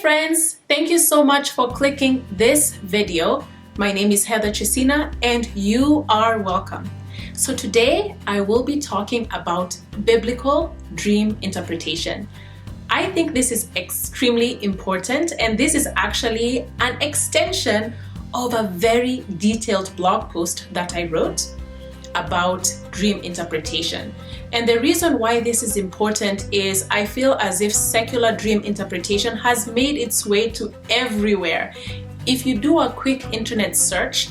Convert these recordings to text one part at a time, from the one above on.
friends, thank you so much for clicking this video. My name is Chesiyna and you are welcome. So today I will be talking about biblical dream interpretation. I think this is extremely important, and this is actually an extension of a very detailed blog post that I wrote about dream interpretation. And the reason why this is important is I feel as if secular dream interpretation has made its way to everywhere. If you do a quick internet search,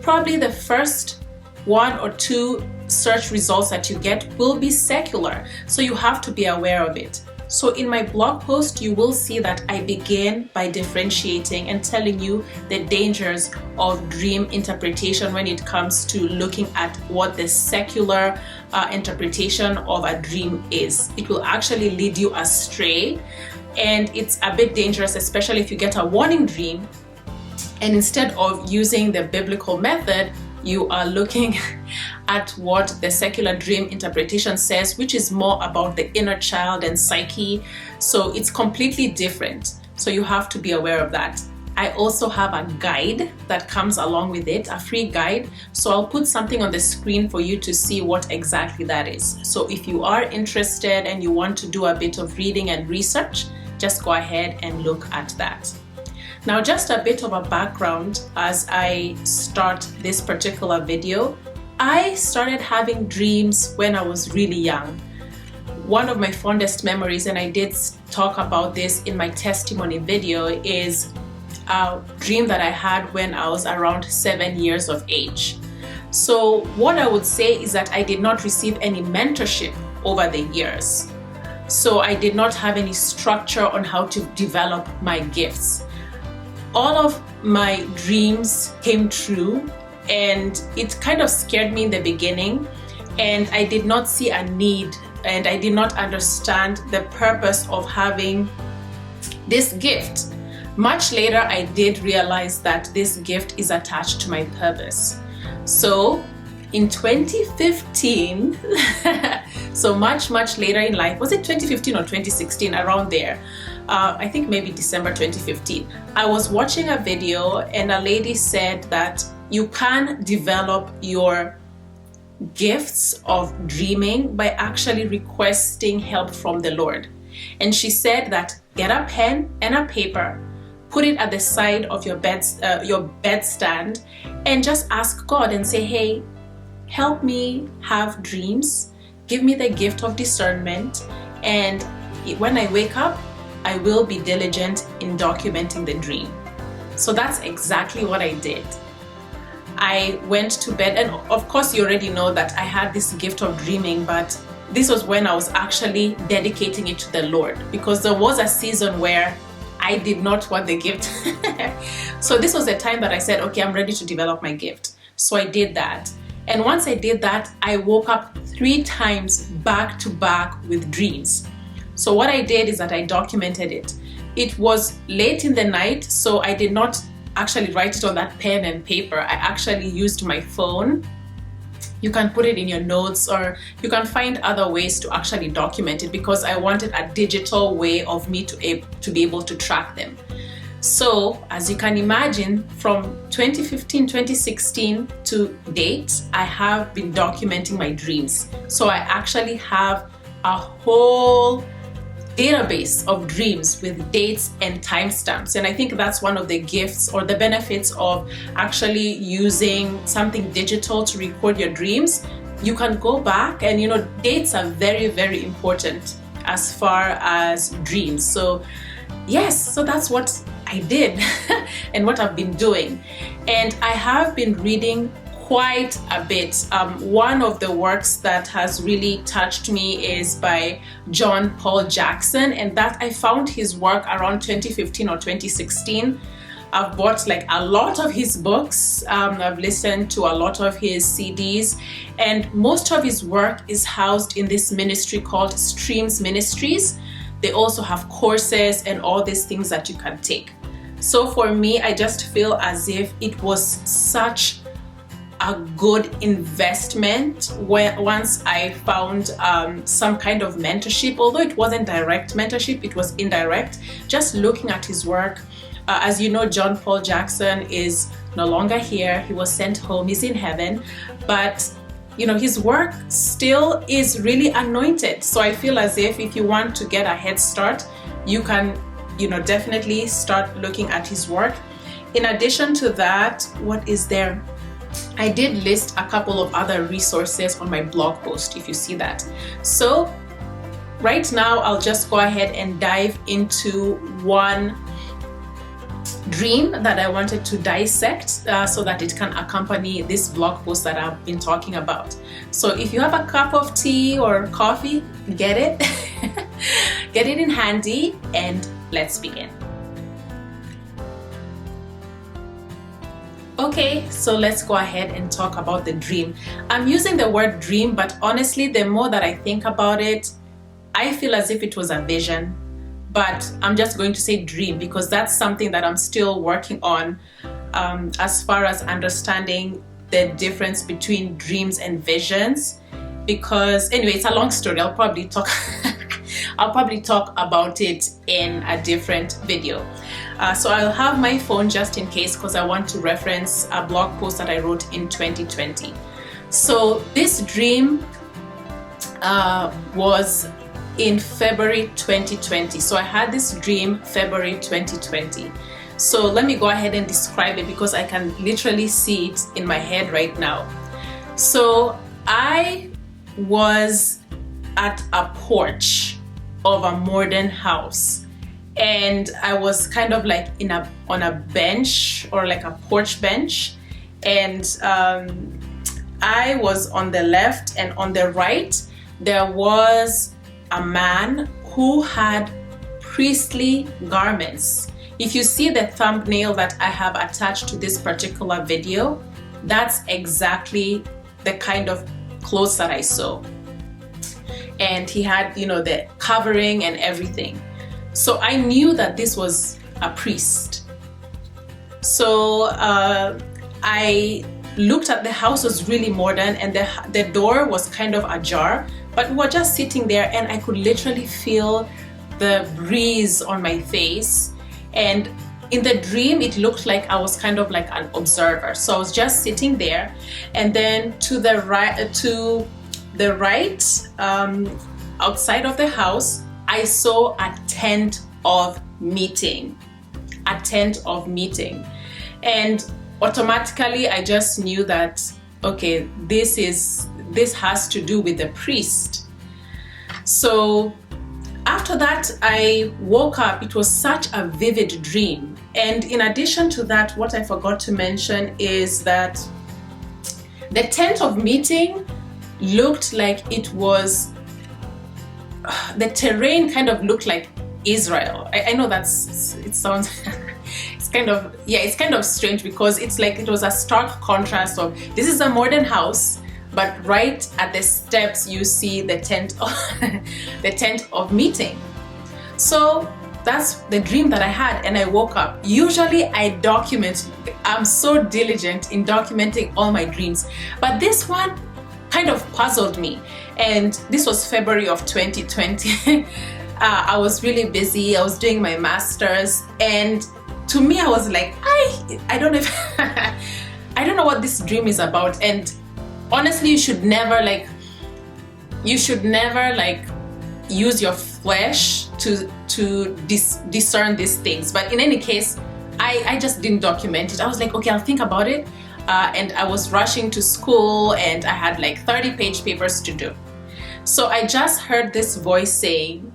probably the first one or two search results that you get will be secular, so you have to be aware of it. So in my blog post, you will see that I begin by differentiating and telling you the dangers of dream interpretation when it comes to looking at what the secular interpretation of a dream is. It will actually lead you astray, and it's a bit dangerous, especially if you get a warning dream and instead of using the biblical method, you are looking at what the secular dream interpretation says, which is more about the inner child and psyche. So it's completely different. So you have to be aware of that. I also have a guide that comes along with it, a free guide. So I'll put something on the screen for you to see what exactly that is. So if you are interested and you want to do a bit of reading and research, just go ahead and look at that. Now, just a bit of a background as I start this particular video. I started having dreams when I was really young. One of my fondest memories, and I did talk about this in my testimony video, is a dream that I had when I was around 7 years of age. So what I would say is that I did not receive any mentorship over the years. So I did not have any structure on how to develop my gifts. All of my dreams came true, and it kind of scared me in the beginning, and I did not see a need, and I did not understand the purpose of having this gift. Much later, I did realize that this gift is attached to my purpose. So in 2015, so much later in life, was it 2015 or 2016, around there, I think maybe December 2015, I was watching a video and a lady said that you can develop your gifts of dreaming by actually requesting help from the Lord. And she said that get a pen and a paper, put it at the side of your bedstand, and just ask God and say, hey, help me have dreams, give me the gift of discernment, and when I wake up, I will be diligent in documenting the dream. So that's exactly what I did. I went to bed, and of course you already know that I had this gift of dreaming, but this was when I was actually dedicating it to the Lord, because there was a season where I did not want the gift. So this was the time that I said, okay, I'm ready to develop my gift. So I did that. And once I did that, I woke up 3 times back to back with dreams. So what I did is that I documented it. It was late in the night, so I did not actually write it on that pen and paper. I actually used my phone. You can put it in your notes, or you can find other ways to actually document it, because I wanted a digital way of me to be able to track them. So as you can imagine, from 2015, 2016 to date, I have been documenting my dreams. So I actually have a whole database of dreams with dates and timestamps. And I think that's one of the gifts or the benefits of actually using something digital to record your dreams. You can go back, and dates are very, very important as far as dreams. So yes, so that's what I did and what I've been doing. And I have been reading quite a bit. One of the works that has really touched me is by John Paul Jackson, and that I found his work around 2015 or 2016. I've bought like a lot of his books. I've listened to a lot of his CDs, and most of his work is housed in this ministry called Streams Ministries. They also have courses and all these things that you can take. So for me, I just feel as if it was such a good investment once I found some kind of mentorship, although it wasn't direct mentorship, it was indirect, just looking at his work. As you know, John Paul Jackson is no longer here. He was sent home, he's in heaven, but you know, his work still is really anointed. So I feel as if you want to get a head start, you can, you know, definitely start looking at his work. In addition to that, what is there? I did list a couple of other resources on my blog post, if you see that. So right now, I'll just go ahead and dive into one dream that I wanted to dissect so that it can accompany this blog post that I've been talking about. So if you have a cup of tea or coffee, get it, get it in handy, and let's begin. Okay, so let's go ahead and talk about the dream. I'm using the word dream, but honestly, the more that I think about it, I feel as if it was a vision. But I'm just going to say dream because that's something that I'm still working on as far as understanding the difference between dreams and visions. Because anyway, it's a long story. I'll probably talk about it in a different video. So I'll have my phone just in case because I want to reference a blog post that I wrote in 2020. So this dream was in February 2020. So I had this dream February 2020. So let me go ahead and describe it because I can literally see it in my head right now. So I was at a porch of a modern house, and I was kind of like on a bench, or like a porch bench, and I was on the left, and on the right there was a man who had priestly garments. If you see the thumbnail that I have attached to this particular video, that's exactly the kind of clothes that I saw. And he had, you know, the covering and everything. So I knew that this was a priest. So I looked at the house. Was really modern, and the door was kind of ajar, but we were just sitting there, and I could literally feel the breeze on my face. And in the dream, it looked like I was kind of like an observer. So I was just sitting there, and then to the right, outside of the house, I saw a tent of meeting. And automatically I just knew that, okay, this has to do with the priest. So after that, I woke up. It was such a vivid dream. And in addition to that, what I forgot to mention is that the tent of meeting looked like it was, the terrain kind of looked like Israel. I know it sounds it's kind of strange because it's like it was a stark contrast of, this is a modern house, but right at the steps you see the tent of meeting. So that's the dream that I had, and I woke up. Usually I'm so diligent in documenting all my dreams, but this one kind of puzzled me. And this was February of 2020. I was really busy. I was doing my master's, and to me, I was like, I don't know if I don't know what this dream is about. And honestly, you should never use your flesh to discern these things. But in any case, I just didn't document it. I was like, okay, I'll think about it. And I was rushing to school, and I had like 30-page papers to do. So I just heard this voice saying,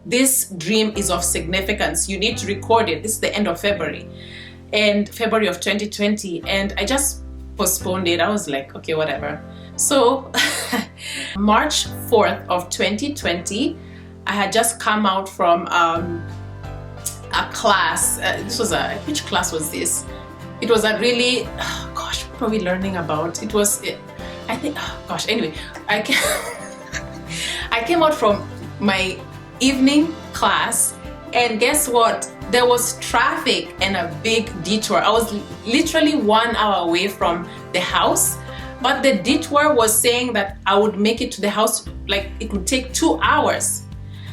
this dream is of significance. You need to record it. This is the end of February, and February of 2020. And I just postponed it. I was like, okay, whatever. So March 4th of 2020, I had just come out from a class. Which class was this? It was a really, what are we learning about? Anyway, I came out from my evening class, and guess what? There was traffic and a big detour. I was literally 1 hour away from the house, But the detour was saying that I would make it to the house, like it would take 2 hours.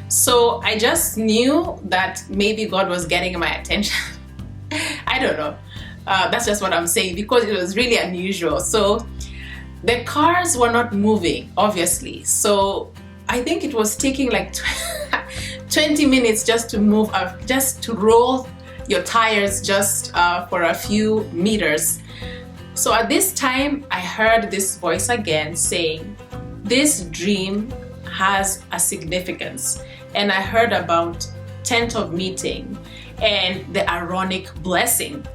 So I just knew that maybe God was getting my attention. I don't know. That's just what I'm saying, because it was really unusual. So the cars were not moving, obviously. So I think it was taking like 20 minutes just to move, just to roll your tires just for a few meters. So at this time, I heard this voice again saying, this dream has a significance. And I heard about tent of meeting and the Aaronic blessing.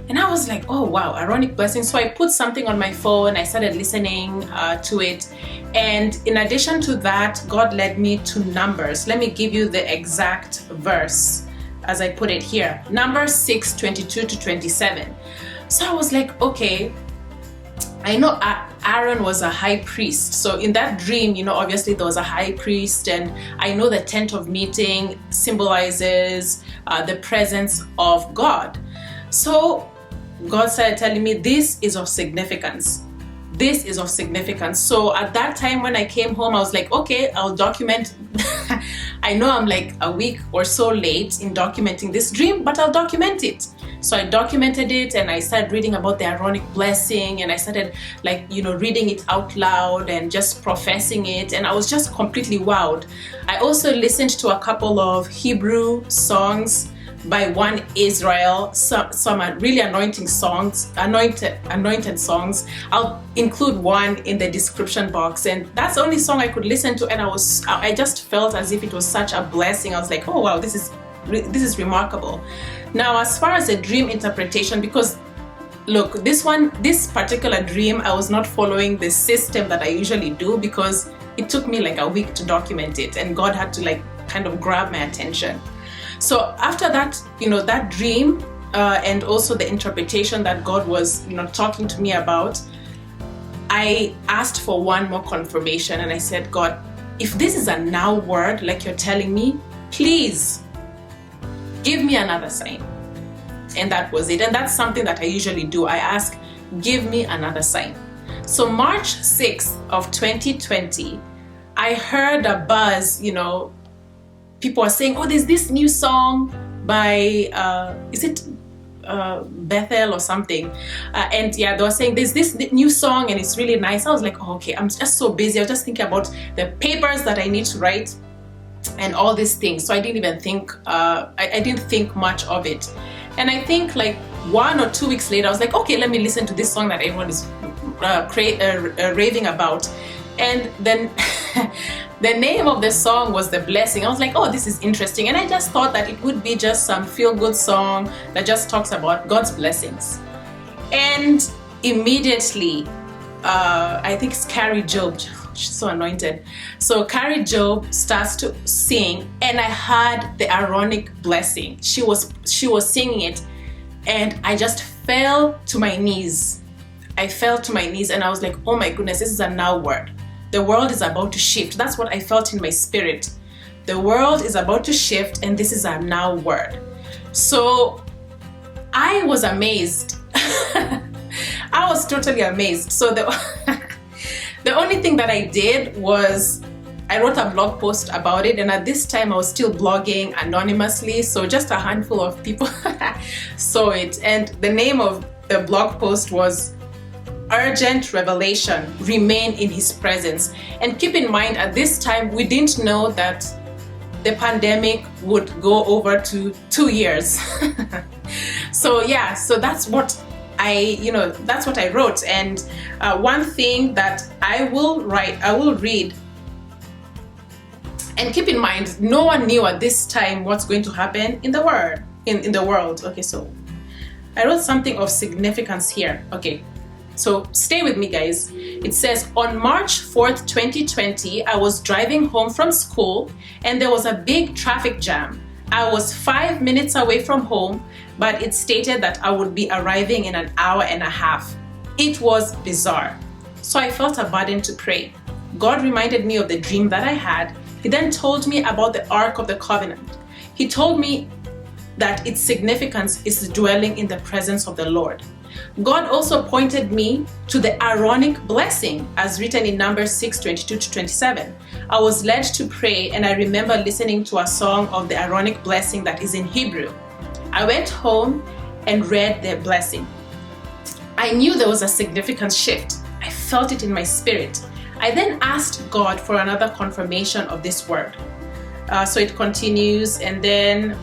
And I was like, oh wow, Aaronic blessing. So I put something on my phone, I started listening to it. And in addition to that, God led me to Numbers. Let me give you the exact verse as I put it here. Numbers 6:22 to 27. So I was like, okay, I know Aaron was a high priest. So in that dream, you know, obviously there was a high priest, and I know the tent of meeting symbolizes the presence of God. So God started telling me, this is of significance. This is of significance. So at that time when I came home, I was like, okay, I'll document. I know I'm like a week or so late in documenting this dream, but I'll document it. So I documented it, and I started reading about the Aaronic blessing, and I started like, you know, reading it out loud and just professing it, and I was just completely wowed. I also listened to a couple of Hebrew songs by One Israel, some really anointed songs. I'll include one in the description box, and that's the only song I could listen to, and I just felt as if it was such a blessing. I was like, oh wow, this is remarkable. Now, as far as the dream interpretation, because look, this particular dream, I was not following the system that I usually do, because it took me like a week to document it, and God had to like kind of grab my attention. So after that, you know, that dream and also the interpretation that God was, you know, talking to me about, I asked for one more confirmation, and I said, God, if this is a now word like you're telling me, please give me another sign. And that was it. And that's something that I usually do. I ask, give me another sign. So March 6th of 2020, I heard a buzz, you know, people are saying, oh, there's this new song by, is it Bethel or something? And yeah, they were saying there's this new song and it's really nice. I was like, oh, okay, I'm just so busy. I was just thinking about the papers that I need to write and all these things. So I didn't even think, I didn't think much of it. And I think like 1 or 2 weeks later, I was like, okay, let me listen to this song that everyone is raving about. And then the name of the song was The Blessing. I was like, oh, this is interesting. And I just thought that it would be just some feel-good song that just talks about God's blessings. And immediately, I think it's Carrie Job. She's so anointed. So Carrie Job starts to sing, and I heard the Aaronic blessing. She was singing it, and I just fell to my knees. I fell to my knees, and I was like, oh my goodness, this is a now word. The world is about to shift. That's what I felt in my spirit. The world is about to shift, and this is a now word. So I was amazed. I was totally amazed. So the only thing that I did was I wrote a blog post about it, and at this time I was still blogging anonymously, so just a handful of people saw it. And the name of the blog post was Urgent Revelation, Remain in His Presence. And keep in mind, at this time we didn't know that the pandemic would go over to 2 years. So yeah, so that's what that's what I wrote. And one thing that I will read, and keep in mind, no one knew at this time what's going to happen in the world. Okay, so I wrote something of significance here. Okay, so stay with me, guys. It says, on March 4th, 2020, I was driving home from school, and there was a big traffic jam. I was 5 minutes away from home, but it stated that I would be arriving in an hour and a half. It was bizarre. So I felt a burden to pray. God reminded me of the dream that I had. He then told me about the Ark of the Covenant. He told me that its significance is dwelling in the presence of the Lord. God also pointed me to the Aaronic blessing as written in Numbers 6:22-27. I was led to pray, and I remember listening to a song of the Aaronic blessing that is in Hebrew. I went home and read the blessing. I knew there was a significant shift. I felt it in my spirit. I then asked God for another confirmation of this word. So it continues, and then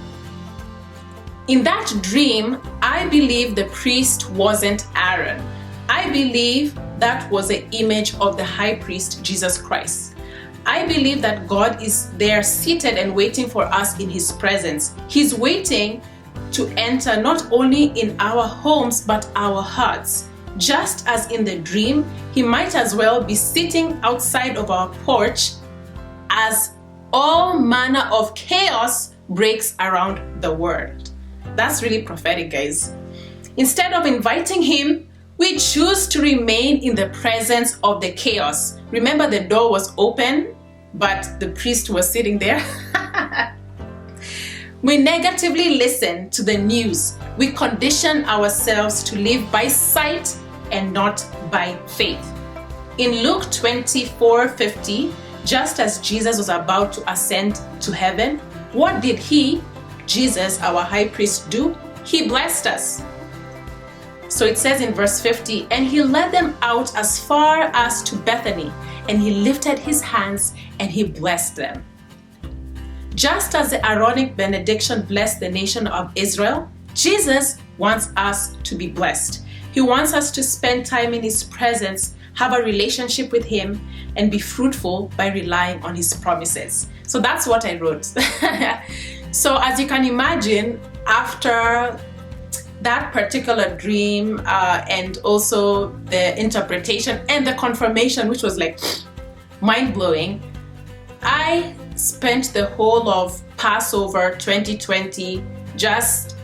in that dream, I believe the priest wasn't Aaron. I believe that was an image of the high priest, Jesus Christ. I believe that God is there seated and waiting for us in His presence. He's waiting to enter not only in our homes, but our hearts. Just as in the dream, He might as well be sitting outside of our porch as all manner of chaos breaks around the world. That's really prophetic, guys. Instead of inviting Him, we choose to remain in the presence of the chaos. Remember, the door was open, but the priest was sitting there. We negatively listen to the news. We condition ourselves to live by sight and not by faith. In Luke 24:50, just as Jesus was about to ascend to heaven, what did He, Jesus, our high priest, do? He blessed us. So it says in verse 50, and He led them out as far as to Bethany, and He lifted His hands and He blessed them. Just as the Aaronic benediction blessed the nation of Israel, Jesus wants us to be blessed. He wants us to spend time in His presence, have a relationship with Him, and be fruitful by relying on His promises. So that's what I wrote. So as you can imagine, after that particular dream and also the interpretation and the confirmation, which was like mind-blowing, I spent the whole of Passover 2020 just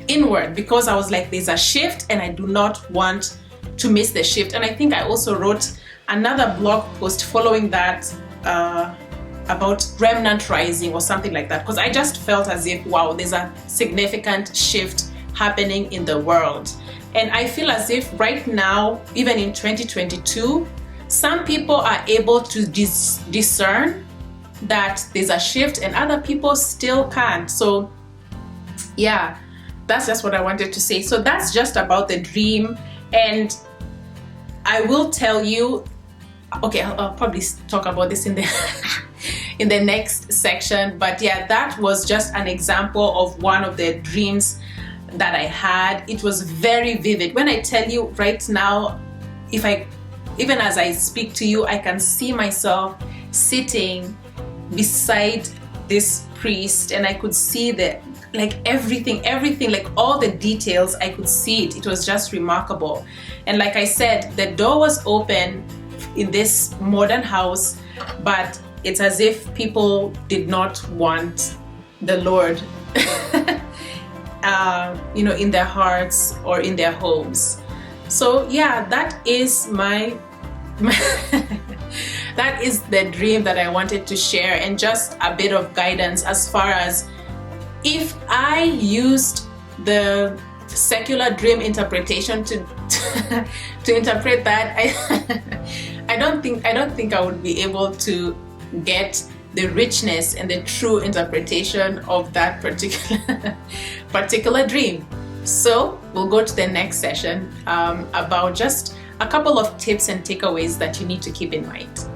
inward, because I was like, there's a shift and I do not want to miss the shift. And I think I also wrote another blog post following that about remnant rising or something like that, because I just felt as if, wow, there's a significant shift happening in the world. And I feel as if right now, even in 2022, some people are able to discern that there's a shift and other people still can't. So yeah, that's just what I wanted to say. So that's just about the dream. And I will tell you, okay, I'll probably talk about this in the in the next section, but yeah, that was just an example of one of the dreams that I had. It was very vivid. When I tell you right now, even as I speak to you, I can see myself sitting beside this priest, and I could see everything, like all the details, I could see it. It was just remarkable. And like I said, the door was open in this modern house, but it's as if people did not want the Lord in their hearts or in their homes. So yeah, that is that is the dream that I wanted to share, and just a bit of guidance as far as if I used the secular dream interpretation to interpret that, I don't think I would be able to get the richness and the true interpretation of that particular dream. So we'll go to the next session about just a couple of tips and takeaways that you need to keep in mind.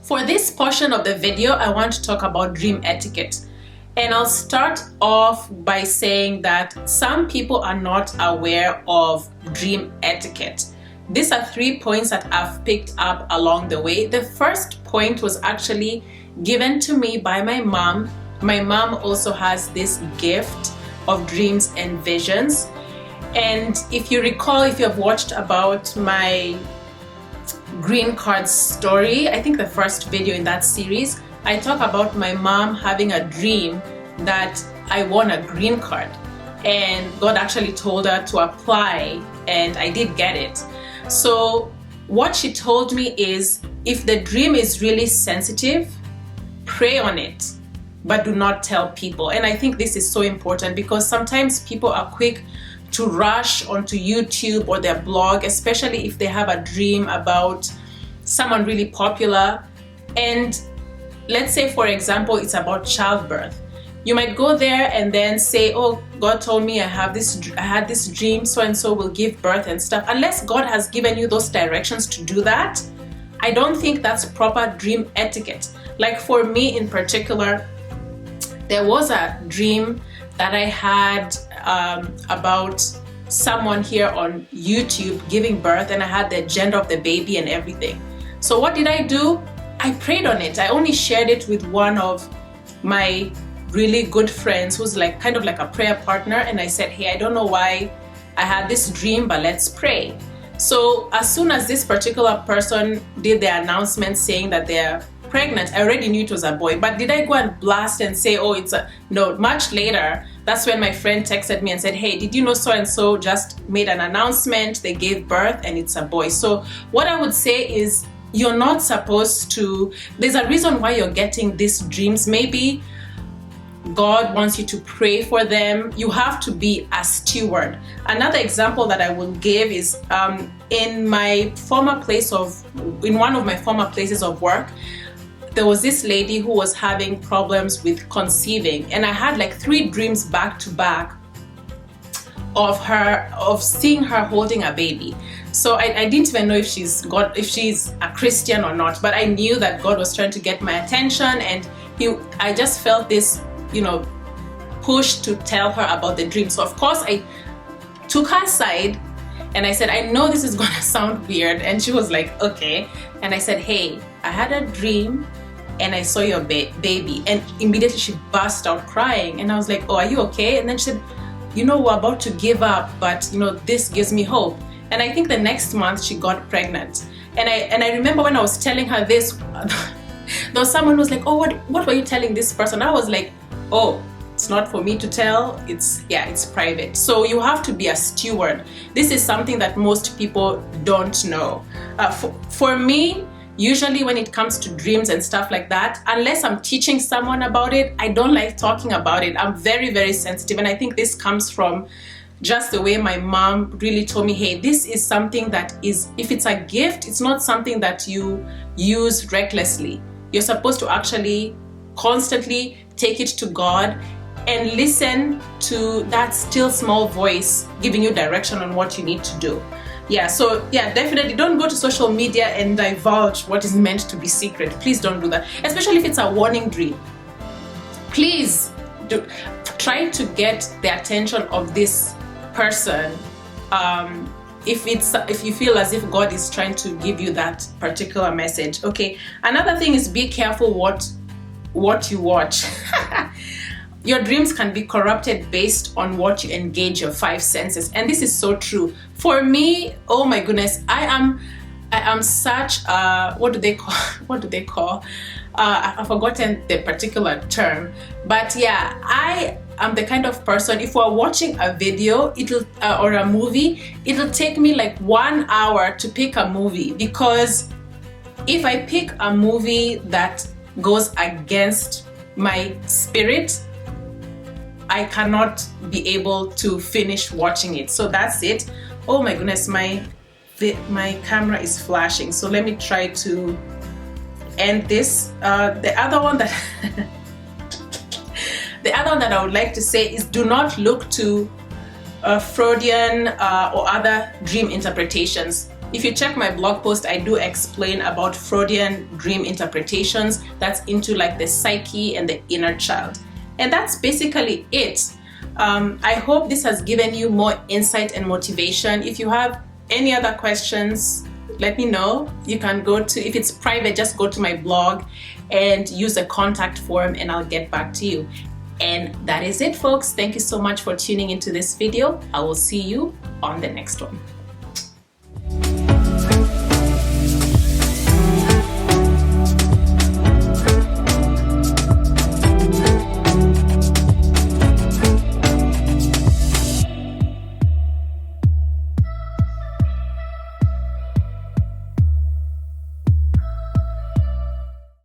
For this portion of the video, I want to talk about dream etiquette. And I'll start off by saying that some people are not aware of dream etiquette. These are 3 points that I've picked up along the way. The first point was actually given to me by my mom. My mom also has this gift of dreams and visions. And if you recall, if you have watched about my green card story, I think the first video in that series, I talk about my mom having a dream that I won a green card, and God actually told her to apply, and I did get it. So what she told me is, if the dream is really sensitive, pray on it. but do not tell people. And I think this is so important because sometimes people are quick to rush onto YouTube or their blog, especially if they have a dream about someone really popular. And let's say, for example, it's about childbirth. You might go there and then say, oh, God told me I had this dream, so and so will give birth and stuff. Unless God has given you those directions to do that, I don't think that's proper dream etiquette. Like for me in particular, there was a dream that I had about someone here on YouTube giving birth, and I had the gender of the baby and everything. So what did I do? I prayed on it. I only shared it with one of my really good friends who's like kind of like a prayer partner, and I said, hey, I don't know why I had this dream, but let's pray. So as soon as this particular person did the announcement saying that they're pregnant, I already knew it was a boy. But did I go and blast and say, oh, it's a no? Much later, that's when my friend texted me and said, hey, did you know so and so just made an announcement, they gave birth and it's a boy. So what I would say is, you're not supposed to, there's a reason why you're getting these dreams. Maybe God wants you to pray for them. You have to be a steward. Another example that I will give is in one of my former places of work, there was this lady who was having problems with conceiving, and I had like 3 dreams back to back of seeing her holding a baby. So I didn't even know if she's a Christian or not, but I knew that God was trying to get my attention, and I just felt this, push to tell her about the dream. So of course I took her aside and I said, I know this is gonna sound weird, and she was like, okay. And I said, hey, I had a dream and I saw your baby. And immediately she burst out crying, and I was like, oh, are you okay? And then she said, we're about to give up, but this gives me hope. And I think the next month she got pregnant. And I remember when I was telling her this, there was someone who was like, oh, what were you telling this person? I was like, oh, it's not for me to tell, it's private. So you have to be a steward. This is something that most people don't know. For me, usually when it comes to dreams and stuff like that, unless I'm teaching someone about it, I don't like talking about it. I'm very, very sensitive, and I think this comes from just the way my mom really told me, hey, this is something that is, if it's a gift, it's not something that you use recklessly. You're supposed to actually constantly take it to God and listen to that still small voice giving you direction on what you need to do. So definitely don't go to social media and divulge what is meant to be secret. Please don't do that, especially if it's a warning dream. Please try to get the attention of this person if you feel as if God is trying to give you that particular message. Okay, another thing is, be careful what you watch. Your dreams can be corrupted based on what you engage your 5 senses, and this is so true. For me, oh my goodness, I am such what do they call I've forgotten the particular term, but I am the kind of person, if we're watching a video or a movie, it'll take me like 1 hour to pick a movie, because if I pick a movie that goes against my spirit, I cannot be able to finish watching it. So that's it. Oh my goodness, my camera is flashing, so let me try to end this. The other one that I would like to say is, do not look to Freudian or other dream interpretations. If you check my blog post, I do explain about Freudian dream interpretations. That's into like the psyche and the inner child. And that's basically it. I hope this has given you more insight and motivation. If you have any other questions, let me know. You can go to, if it's private, just go to my blog and use the contact form and I'll get back to you. And that is it, folks. Thank you so much for tuning into this video. I will see you on the next one.